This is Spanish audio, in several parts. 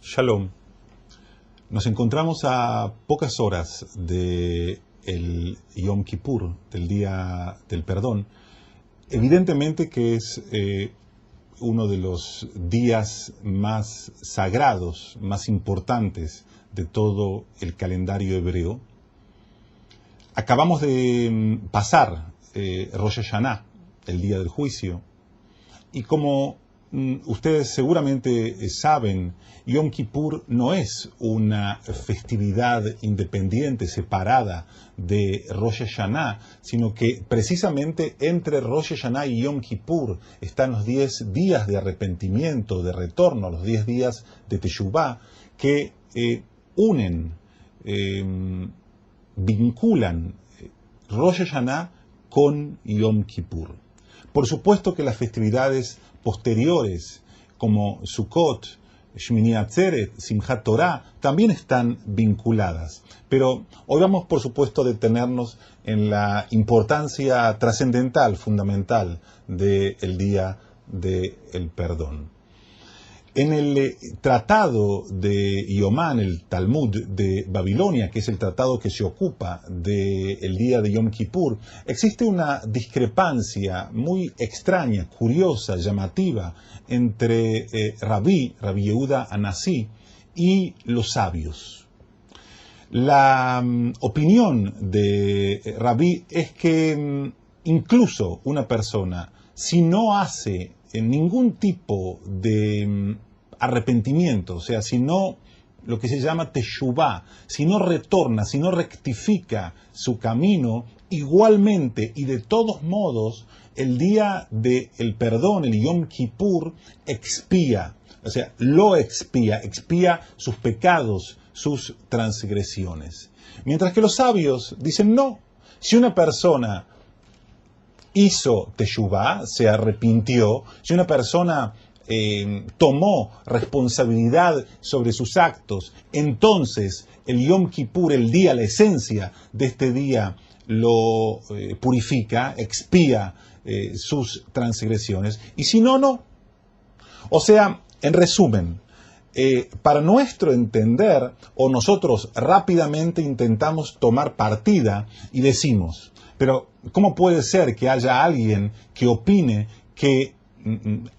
Shalom. Nos encontramos a pocas horas del Yom Kippur, del Día del Perdón. Evidentemente que es uno de los días más sagrados, más importantes de todo el calendario hebreo. Acabamos de pasar Rosh Hashanah, el día del juicio, y como ustedes seguramente saben, Yom Kippur no es una festividad independiente, separada de Rosh Hashanah, sino que precisamente entre Rosh Hashanah y Yom Kippur están los 10 días de arrepentimiento, de retorno, los 10 días de Teshuvah, que unen, vinculan Rosh Hashanah con Yom Kippur. Por supuesto que las festividades posteriores, como Sukkot, Shmini Atzeret, Simchat Torah, también están vinculadas. Pero hoy vamos, por supuesto, a detenernos en la importancia trascendental, fundamental, del Día del Perdón. En el tratado de Yomán, el Talmud de Babilonia, que es el tratado que se ocupa del día de Yom Kippur, existe una discrepancia muy extraña, curiosa, llamativa, entre Rabbi Yehuda Anasí y los sabios. La opinión de Rabbi es que incluso una persona, si no hace ningún tipo de arrepentimiento, o sea, si no, lo que se llama teshuvah, si no retorna, si no rectifica su camino, igualmente y de todos modos, el día del perdón, el Yom Kippur, expía, o sea, lo expía sus pecados, sus transgresiones. Mientras que los sabios dicen no, si una persona hizo teshuvah, se arrepintió, si una persona tomó responsabilidad sobre sus actos, entonces el Yom Kippur, el día, la esencia de este día, lo purifica, expía sus transgresiones, y si no, no. O sea, en resumen, para nuestro entender, o nosotros rápidamente intentamos tomar partida y decimos, pero ¿cómo puede ser que haya alguien que opine que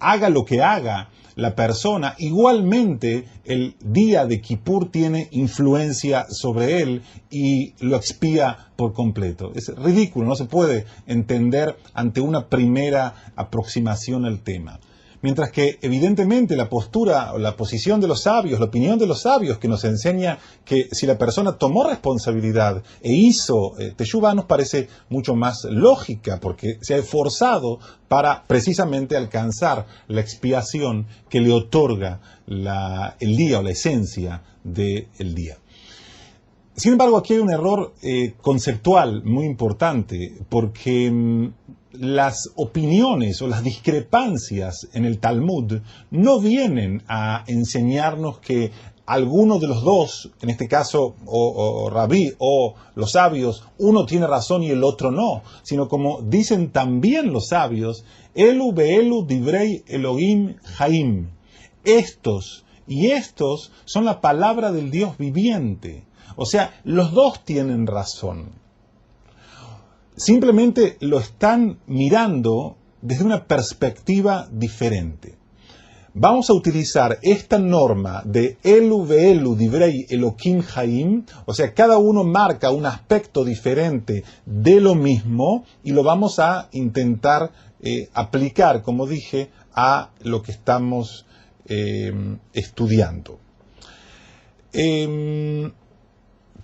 haga lo que haga la persona, igualmente el día de Kippur tiene influencia sobre él y lo expía por completo? Es ridículo, no se puede entender ante una primera aproximación al tema. Mientras que evidentemente la postura o la posición de los sabios, la opinión de los sabios que nos enseña que si la persona tomó responsabilidad e hizo teshuvah, nos parece mucho más lógica, porque se ha esforzado para precisamente alcanzar la expiación que le otorga el día o la esencia del día. Sin embargo, aquí hay un error conceptual muy importante, porque las opiniones o las discrepancias en el Talmud no vienen a enseñarnos que alguno de los dos, en este caso o Rabí o los sabios, uno tiene razón y el otro no, sino como dicen también los sabios, Elu be'elu divrei Elohim Haim. Estos y estos son la palabra del Dios viviente. O sea, los dos tienen razón. Simplemente lo están mirando desde una perspectiva diferente. Vamos a utilizar esta norma de Elu ve'elu divrei Elohim Haim, o sea, cada uno marca un aspecto diferente de lo mismo y lo vamos a intentar aplicar, como dije, a lo que estamos estudiando.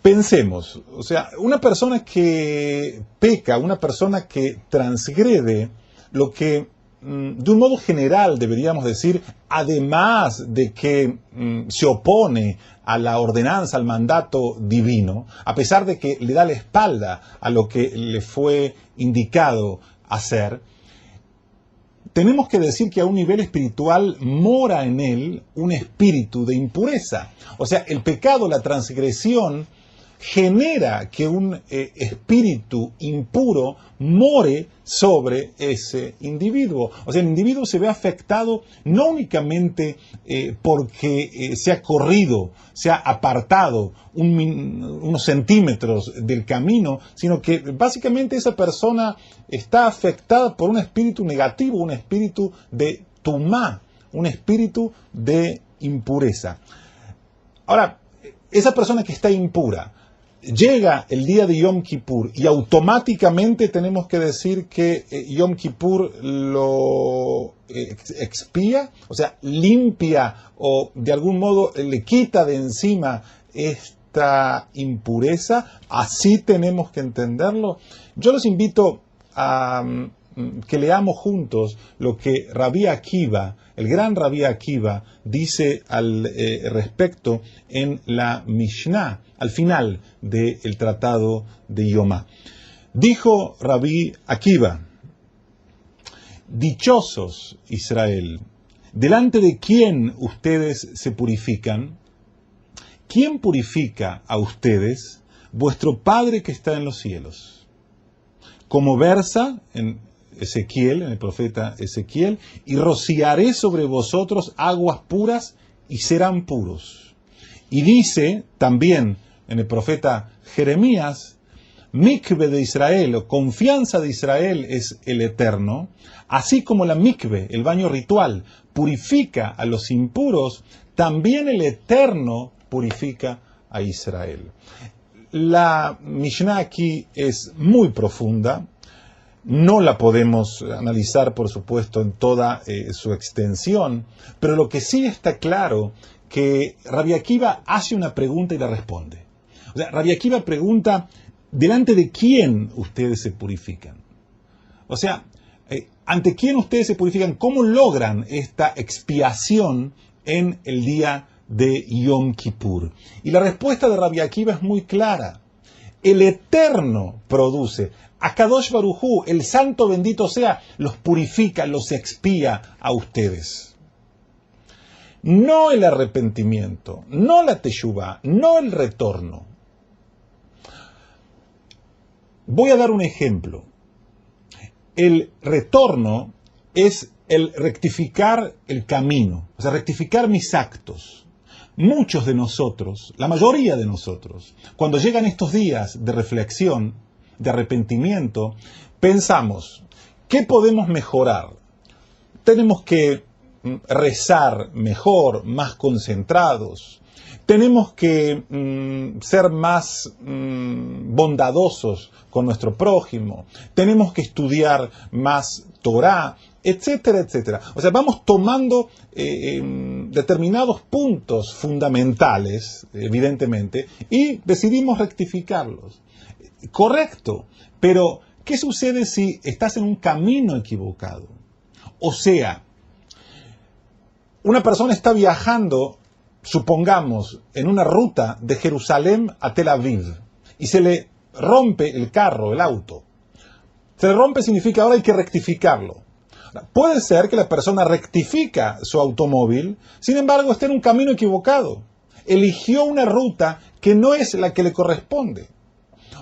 Pensemos, o sea, una persona que peca, una persona que transgrede lo que de un modo general deberíamos decir, además de que se opone a la ordenanza, al mandato divino, a pesar de que le da la espalda a lo que le fue indicado hacer, tenemos que decir que a un nivel espiritual mora en él un espíritu de impureza. O sea, el pecado, la transgresión, genera que un espíritu impuro more sobre ese individuo. O sea, el individuo se ve afectado no únicamente porque se ha corrido, se ha apartado unos centímetros del camino, sino que básicamente esa persona está afectada por un espíritu negativo, un espíritu de tumá, un espíritu de impureza. Ahora, esa persona que está impura, llega el día de Yom Kippur y automáticamente tenemos que decir que Yom Kippur lo expía, o sea, limpia o de algún modo le quita de encima esta impureza. Así tenemos que entenderlo. Yo los invito a que leamos juntos lo que Rabbi Akiva, el gran Rabbi Akiva, dice al respecto en la Mishnah, al final del tratado de Yomá. Dijo Rabbi Akiva: dichosos Israel, delante de quién ustedes se purifican. ¿Quién purifica a ustedes? Vuestro Padre que está en los cielos. Como versa en Ezequiel, en el profeta Ezequiel, y rociaré sobre vosotros aguas puras y serán puros. Y dice también en el profeta Jeremías: mikve de Israel, o confianza de Israel, es el Eterno. Así como la mikve, el baño ritual, purifica a los impuros, también el Eterno purifica a Israel. La Mishnah aquí es muy profunda. No la podemos analizar, por supuesto, en toda su extensión, pero lo que sí está claro que Rabbi Akiva hace una pregunta y la responde. O sea, Rabbi Akiva pregunta: ¿delante de quién ustedes se purifican? O sea, ¿ante quién ustedes se purifican? ¿Cómo logran esta expiación en el día de Yom Kippur? Y la respuesta de Rabbi Akiva es muy clara. El Eterno produce. Akadosh Baruj Hu, el Santo bendito sea, los purifica, los expía a ustedes. No el arrepentimiento, no la teshuvá, no el retorno. Voy a dar un ejemplo. El retorno es el rectificar el camino, o sea, rectificar mis actos. Muchos de nosotros, la mayoría de nosotros, cuando llegan estos días de reflexión, de arrepentimiento, pensamos: ¿qué podemos mejorar? Tenemos que rezar mejor, más concentrados. Tenemos que ser más bondadosos con nuestro prójimo. Tenemos que estudiar más Torah, etcétera, etcétera. O sea, vamos tomando determinados puntos fundamentales, evidentemente, y decidimos rectificarlos. Correcto, pero ¿qué sucede si estás en un camino equivocado? O sea, una persona está viajando, supongamos, en una ruta de Jerusalén a Tel Aviv y se le rompe el carro, el auto. Se le rompe significa ahora hay que rectificarlo. Puede ser que la persona rectifica su automóvil, sin embargo está en un camino equivocado. Eligió una ruta que no es la que le corresponde.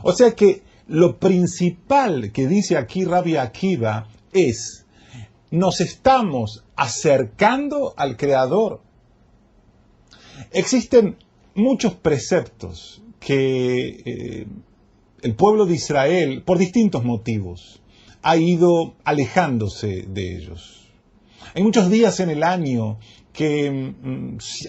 O sea que lo principal que dice aquí Rabbi Akiva es: nos estamos acercando al Creador. Existen muchos preceptos que el pueblo de Israel, por distintos motivos, ha ido alejándose de ellos. Hay muchos días en el año que,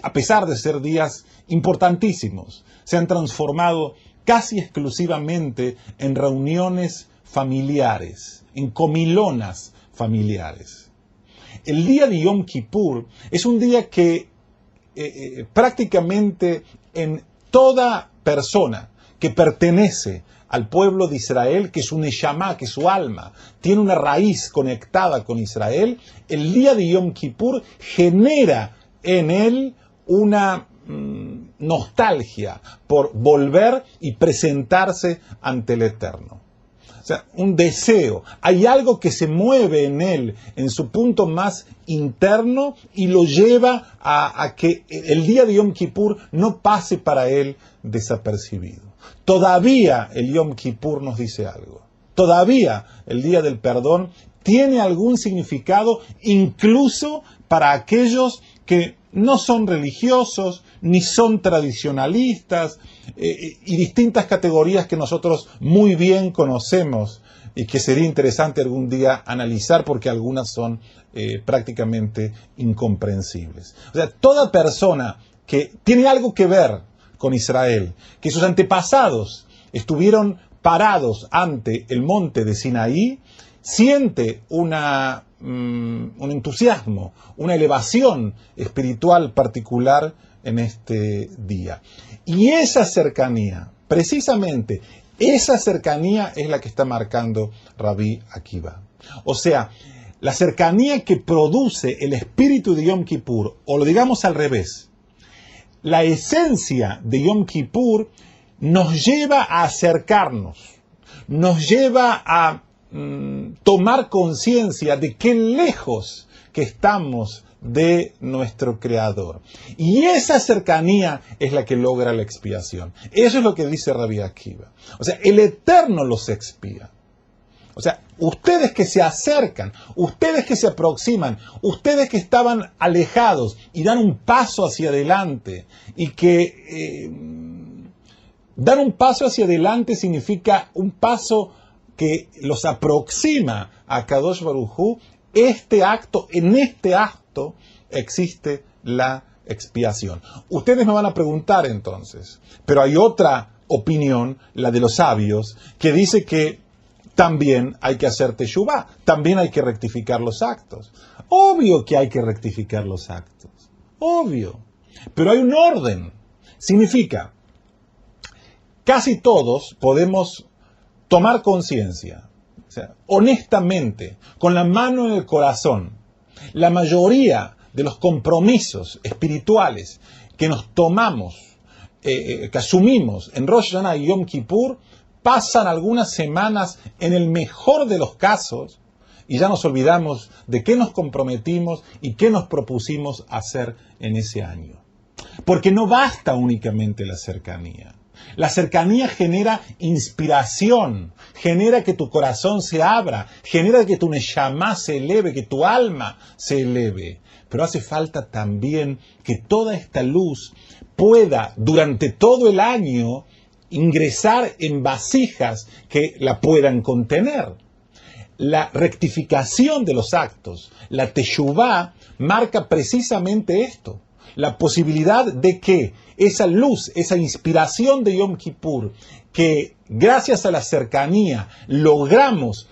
a pesar de ser días importantísimos, se han transformado casi exclusivamente en reuniones familiares, en comilonas familiares. El día de Yom Kippur es un día que prácticamente en toda persona que pertenece al pueblo de Israel, que es un neshama, que es su alma, tiene una raíz conectada con Israel, el día de Yom Kippur genera en él una nostalgia por volver y presentarse ante el Eterno. O sea, un deseo. Hay algo que se mueve en él, en su punto más interno, y lo lleva a que el día de Yom Kippur no pase para él desapercibido. Todavía el Yom Kippur nos dice algo. Todavía el Día del Perdón tiene algún significado incluso para aquellos que no son religiosos, ni son tradicionalistas, y distintas categorías que nosotros muy bien conocemos y que sería interesante algún día analizar porque algunas son prácticamente incomprensibles. O sea, toda persona que tiene algo que ver con Israel, que sus antepasados estuvieron parados ante el monte de Sinaí, siente un entusiasmo, una elevación espiritual particular en este día. Y esa cercanía, precisamente esa cercanía es la que está marcando Rabbi Akiva. O sea, la cercanía que produce el espíritu de Yom Kippur, o lo digamos al revés, la esencia de Yom Kippur nos lleva a acercarnos, nos lleva a tomar conciencia de qué lejos que estamos de nuestro Creador. Y esa cercanía es la que logra la expiación. Eso es lo que dice Rabbi Akiva. O sea, el Eterno los expía. O sea, ustedes que se acercan, ustedes que se aproximan, ustedes que estaban alejados y dan un paso hacia adelante, y que dar un paso hacia adelante significa un paso que los aproxima a Kadosh Baruj Hu. En este acto existe la expiación. Ustedes me van a preguntar entonces, pero hay otra opinión, la de los sabios, que dice que también hay que hacer teshuvá, también hay que rectificar los actos. Obvio que hay que rectificar los actos, obvio, pero hay un orden. Significa, casi todos podemos tomar conciencia, o sea, honestamente, con la mano en el corazón, la mayoría de los compromisos espirituales que nos tomamos, que asumimos en Rosh Hashanah y Yom Kippur, pasan algunas semanas en el mejor de los casos y ya nos olvidamos de qué nos comprometimos y qué nos propusimos hacer en ese año. Porque no basta únicamente la cercanía. La cercanía genera inspiración, genera que tu corazón se abra, genera que tu neshama se eleve, que tu alma se eleve. Pero hace falta también que toda esta luz pueda, durante todo el año, ingresar en vasijas que la puedan contener. La rectificación de los actos, la teshuvá, marca precisamente esto. La posibilidad de que esa luz, esa inspiración de Yom Kippur, que gracias a la cercanía logramos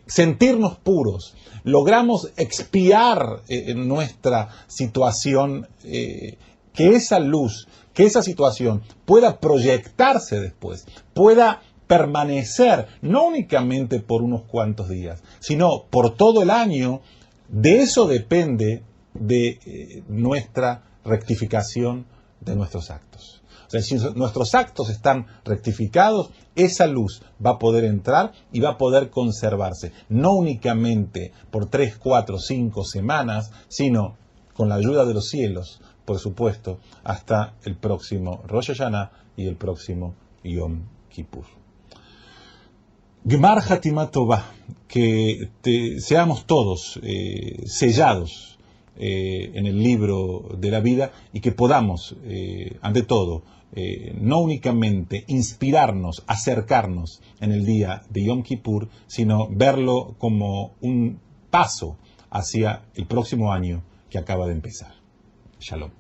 sentirnos puros, logramos expiar nuestra situación, que esa luz, que esa situación pueda proyectarse después, pueda permanecer, no únicamente por unos cuantos días, sino por todo el año. De eso depende de nuestra rectificación de nuestros actos. O sea, si nuestros actos están rectificados, esa luz va a poder entrar y va a poder conservarse, no únicamente por 3, 4, 5 semanas, sino con la ayuda de los cielos, por supuesto, hasta el próximo Rosh Hashanah y el próximo Yom Kippur. Gemar Hatimah Tová, que seamos todos sellados en el libro de la vida y que podamos, ante todo, no únicamente inspirarnos, acercarnos en el día de Yom Kippur, sino verlo como un paso hacia el próximo año que acaba de empezar. Shalom.